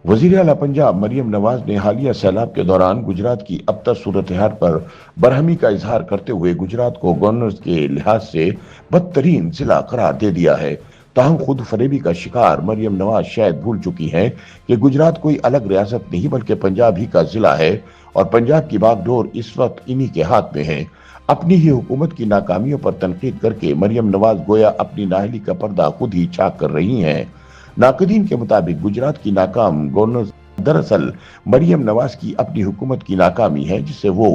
وزیر اعلیٰ پنجاب مریم نواز نے حالیہ سیلاب کے دوران گجرات کی ابتر صورتحال پر برہمی کا اظہار کرتے ہوئے گجرات کو گورننس کے لحاظ سے بدترین ضلع قرار دے دیا ہے۔ تاہم خود فریبی کا شکار مریم نواز شاید بھول چکی ہیں کہ گجرات کوئی الگ ریاست نہیں بلکہ پنجاب ہی کا ضلع ہے اور پنجاب کی باغ ڈور اس وقت انہی کے ہاتھ میں ہے۔ اپنی ہی حکومت کی ناکامیوں پر تنقید کر کے مریم نواز گویا اپنی نااہلی کا پردہ خود ہی چاک کر رہی ہیں۔ ناقدین کے مطابق گجرات کی ناکام گورننس دراصل مریم نواز کی اپنی حکومت کی ناکامی ہے جسے وہ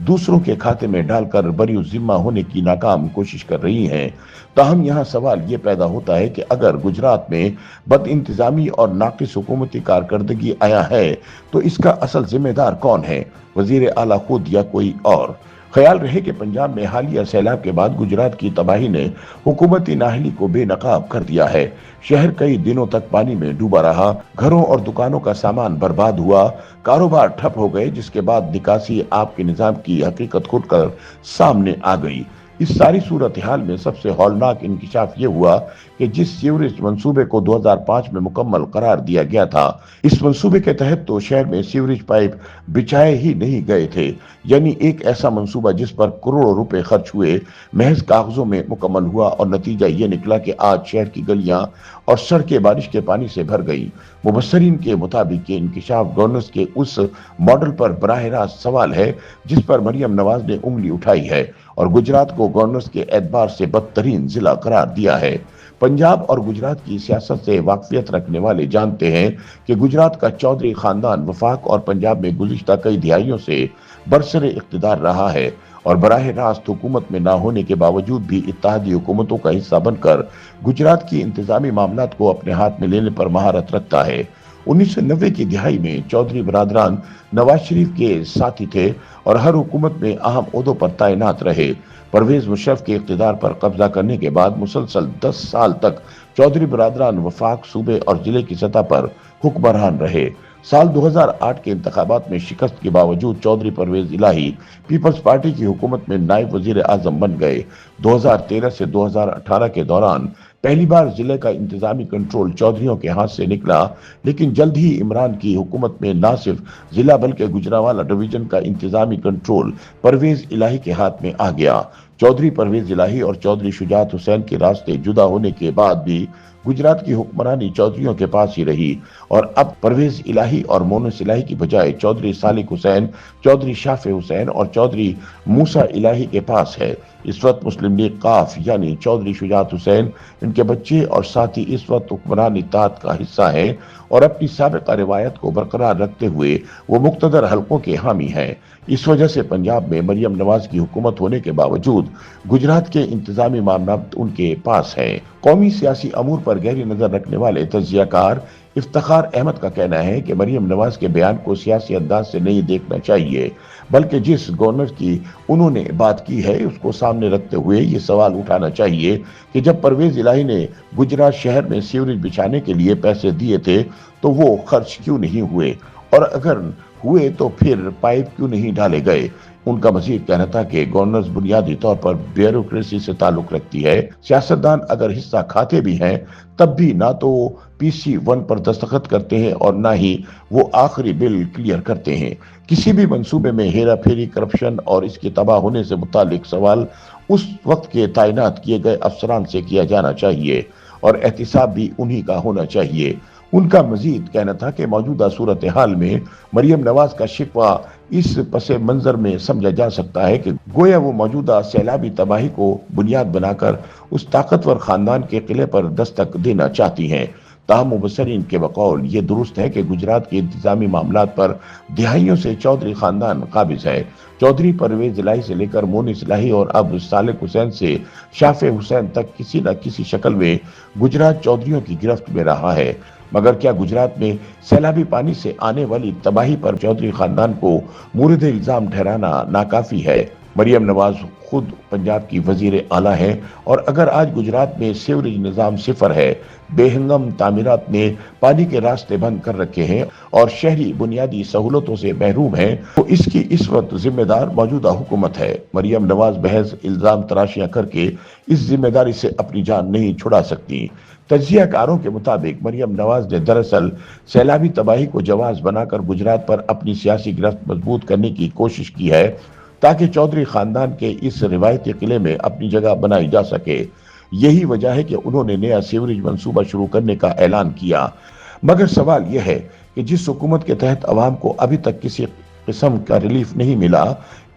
دوسروں کے کھاتے میں ڈال کر بری الذمہ ہونے کی ناکام کوشش کر رہی ہیں۔ تاہم یہاں سوال یہ پیدا ہوتا ہے کہ اگر گجرات میں بد انتظامی اور ناقص حکومتی کارکردگی آیا ہے تو اس کا اصل ذمہ دار کون ہے، وزیر اعلیٰ خود یا کوئی اور؟ خیال رہے کہ پنجاب میں حالیہ سیلاب کے بعد گجرات کی تباہی نے حکومتی نااہلی کو بے نقاب کر دیا ہے۔ شہر کئی دنوں تک پانی میں ڈوبا رہا، گھروں اور دکانوں کا سامان برباد ہوا، کاروبار ٹھپ ہو گئے، جس کے بعد نکاسی آب کے نظام کی حقیقت کھل کر سامنے آ گئی۔ اس ساری صورتحال میں سب سے ہولناک انکشاف یہ ہوا کہ جس سیوریج منصوبے کو 2005 میں مکمل قرار دیا گیا تھا، اس منصوبے کے تحت تو شہر میں سیوریج پائپ بچھائے ہی نہیں گئے تھے۔ یعنی ایک ایسا منصوبہ جس پر کروڑوں روپے خرچ ہوئے محض کاغذوں میں مکمل ہوا اور نتیجہ یہ نکلا کہ آج شہر کی گلیاں اور سڑکیں بارش کے پانی سے بھر گئی۔ مبصرین کے مطابق یہ انکشاف گورننس کے اس ماڈل پر براہ راست سوال ہے جس پر مریم نواز نے انگلی اٹھائی ہے اور گجرات کو گورننس کے اعتبار سے بدترین ضلع قرار دیا ہے۔ پنجاب اور گجرات کی سیاست سے واقفیت رکھنے والے جانتے ہیں کہ گجرات کا چودھری خاندان وفاق اور پنجاب میں گزشتہ کئی دہائیوں سے برسر اقتدار رہا ہے اور براہ راست حکومت میں نہ ہونے کے باوجود بھی اتحادی حکومتوں کا حصہ بن کر گجرات کی انتظامی معاملات کو اپنے ہاتھ میں لینے پر مہارت رکھتا ہے۔ 1990 کی دہائی میں چودھری برادران نواز شریف کے ساتھی تھے اور ہر حکومت میں اہم عہدوں پر تعینات رہے۔ پرویز مشرف کے اقتدار پر قبضہ کرنے کے بعد مسلسل 10 سال تک چودھری برادران وفاق صوبے اور ضلع کی سطح پر حکمران رہے۔ سال 2008 کے انتخابات میں شکست کے باوجود چودھری پرویز الہی پیپلز پارٹی کی حکومت میں نائب وزیر اعظم بن گئے۔ 2013 سے 2018 کے دوران پہلی بار ضلع کا انتظامی کنٹرول چودھریوں کے ہاتھ سے نکلا، لیکن جلد ہی عمران کی حکومت میں نہ صرف ضلع بلکہ گوجرانوالہ ڈویژن کا انتظامی کنٹرول پرویز الہی کے ہاتھ میں آ گیا۔ چودھری پرویز الہی اور چودھری شجاعت حسین کے راستے جدا ہونے کے بعد بھی گجرات کی حکمرانی چودھریوں کے پاس ہی رہی اور اب پرویز الہی اور مونس الہی کی بجائے چودھری سالک حسین، چودھری شافع حسین اور چودھری موسیٰ الہی کے پاس ہے۔ اس وقت مسلم لیگ قاف یعنی چودھری شجاعت حسین، ان کے بچے اور ساتھی اس وقت حکمران اتحاد کا حصہ ہیں اور اپنی سابقہ روایت کو برقرار رکھتے ہوئے وہ مقتدر حلقوں کے حامی ہیں۔ اس وجہ سے پنجاب میں مریم نواز کی حکومت ہونے کے باوجود گجرات کے انتظامی معاملات ان کے پاس ہیں۔ قومی سیاسی امور پر گہری نظر رکھنے والے تجزیہ کار افتخار احمد کا کہنا ہے کہ مریم نواز کے بیان کو سیاسی انداز سے نہیں دیکھنا چاہیے، بلکہ جس گورنر کی انہوں نے بات کی ہے اس کو سامنے رکھتے ہوئے یہ سوال اٹھانا چاہیے کہ جب پرویز الہی نے گجرات شہر میں سیوریج بچھانے کے لیے پیسے دیے تھے تو وہ خرچ کیوں نہیں ہوئے، اور اگر ہوئے تو پھر پائپ کیوں نہیں ڈالے گئے؟ ان کا مزید کہنا تھا کہ گورننس بنیادی طور پر بیوروکریسی سے تعلق رکھتی ہے۔ سیاستدان اگر حصہ کھاتے بھی ہیں تب بھی نہ تو PC-1 پر دستخط کرتے ہیں اور نہ ہی وہ آخری بل کلیئر کرتے ہیں۔ کسی بھی منصوبے میں ہیرا پھیری، کرپشن اور اس کے تباہ ہونے سے متعلق سوال اس وقت کے تعینات کیے گئے افسران سے کیا جانا چاہیے اور احتساب بھی انہی کا ہونا چاہیے۔ ان کا مزید کہنا تھا کہ موجودہ صورتحال میں مریم نواز کا شکوہ اس پس منظر میں سمجھا جا سکتا ہے کہ گویا وہ موجودہ سیلابی تباہی کو بنیاد بنا کر اس طاقتور خاندان کے قلعے پر دستک دینا چاہتی ہیں۔ تاہم مبصرین کے بقول یہ درست ہے کہ گجرات کے انتظامی معاملات پر دہائیوں سے چودھری خاندان قابض ہے۔ چودھری پرویز الہی سے لے کر مونس الہی اور اب سالک حسین سے شافع حسین تک کسی نہ کسی شکل میں گجرات چودھریوں کی گرفت میں رہا ہے۔ مگر کیا گجرات میں سیلابی پانی سے آنے والی تباہی پر چودھری خاندان کو مورد الزام ٹھہرانا ناکافی ہے؟ مریم نواز خود پنجاب کی وزیر اعلیٰ ہیں اور اگر آج گجرات میں سیوریج نظام صفر ہے، بے ہنگم تعمیرات نے پانی کے راستے بند کر رکھے ہیں اور شہری بنیادی سہولتوں سے محروم ہیں، تو اس کی اس وقت ذمہ دار موجودہ حکومت ہے۔ مریم نواز محض الزام تراشیاں کر کے اس ذمہ داری سے اپنی جان نہیں چھڑا سکتی۔ تجزیہ کاروں کے مطابق مریم نواز نے دراصل سیلابی تباہی کو جواز بنا کر گجرات پر اپنی سیاسی گرفت مضبوط کرنے کی کوشش کی ہے تاکہ چودھری خاندان کے اس روایتی قلعے میں اپنی جگہ بنائی جا سکے۔ یہی وجہ ہے کہ انہوں نے نیا سیوریج منصوبہ شروع کرنے کا اعلان کیا، مگر سوال یہ ہے کہ جس حکومت کے تحت عوام کو ابھی تک کسی قسم کا ریلیف نہیں ملا،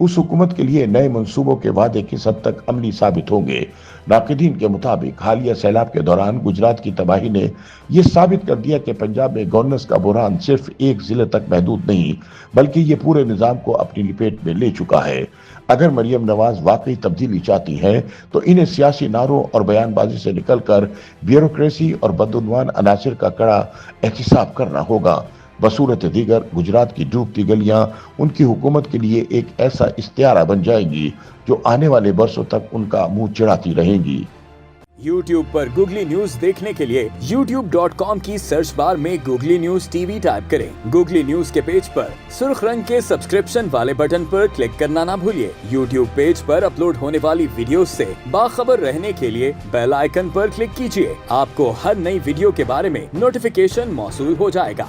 اس حکومت کے لیے نئے منصوبوں کے وعدے کس حد تک عملی ثابت ہوں گے۔ ناقدین کے مطابق حالیہ سیلاب کے دوران گجرات کی تباہی نے یہ ثابت کر دیا کہ پنجاب میں گورننس کا بحران صرف ایک ضلع تک محدود نہیں بلکہ یہ پورے نظام کو اپنی لپیٹ میں لے چکا ہے۔ اگر مریم نواز واقعی تبدیلی چاہتی ہیں تو انہیں سیاسی نعروں اور بیان بازی سے نکل کر بیوروکریسی اور بدعنوان عناصر کا کڑا احتساب کرنا ہوگا۔ بصورت دیگر گجرات کی ڈوبتی گلیاں ان کی حکومت کے لیے ایک ایسا استعارہ بن جائیں گی جو آنے والے برسوں تک ان کا منہ چڑھاتی رہیں گی۔ YouTube پر گوگلی نیوز دیکھنے کے لیے youtube.com کی سرچ بار میں googly news T V type کریں۔ گوگلی نیوز کے پیج پر سرخ رنگ کے سبسکرپشن والے بٹن پر کلک کرنا نہ بھولیے۔ YouTube پیج پر اپلوڈ ہونے والی ویڈیوز سے باخبر رہنے کے لیے بیل آئیکن پر کلک کیجیے۔ آپ کو ہر نئی ویڈیو کے بارے میں نوٹیفیکیشن موصول ہو جائے گا۔